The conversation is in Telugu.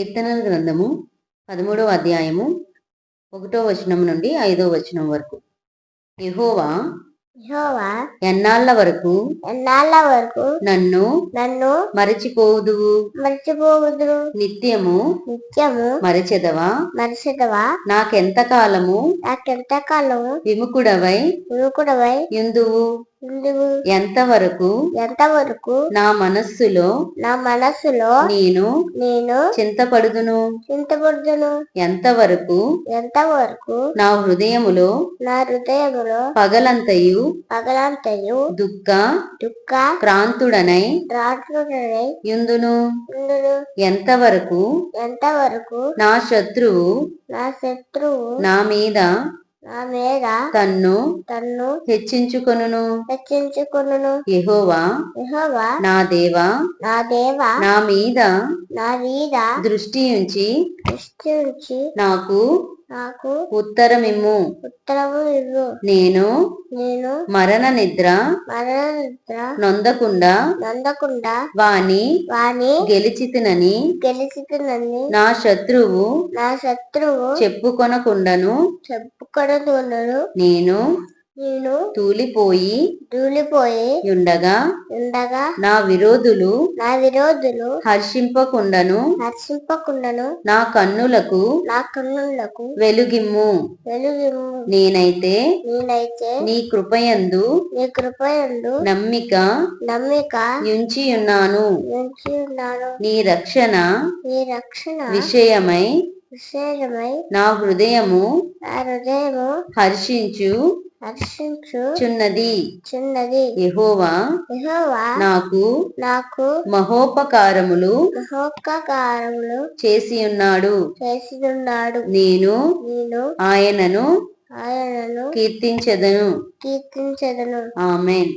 కీర్తనల గ్రంథము 13వ అధ్యాయము 1వ వచనం నుండి 5వ వచనం వరకు. యెహోవా ఎన్నాళ్ళ వరకు నన్ను మరచిపోదువు, నిత్యము మరచెదవా? నాకెంత కాలము విముఖుడవై యుందువు? ఎంతవరకు నా మనస్సులో నేను చింతపడుదును? ఎంతవరకు నా హృదయములో పగలంతయు దుఃఖ క్రాంతుడనై యుందును? ఎంతవరకు నా శత్రువు నా మీద తన్ను హెచ్చించుకొనును? యెహోవా నా దేవా నా మీద దృష్టి ఉంచి నాకు ఉత్తరమిమ్ము. నేను మరణ నిద్ర నొందకుండా వాని గెలిచితినని నా శత్రువు చెప్పుకొనకుండను నేను తూలిపోయి ఉండగా నా విరోధులు హర్షింపకుండను నా కన్నులకు వెలుగిమ్ము. నేనైతే నీ కృపయందు నమ్మిక యుంచి ఉన్నాను. నీ రక్షణ విషయమై నా హృదయము హర్షించుచున్నది. యెహోవా నాకు మహోపకారములు చేసి ఉన్నాడు. నేను ఆయనను కీర్తించెదను. ఆమేన్.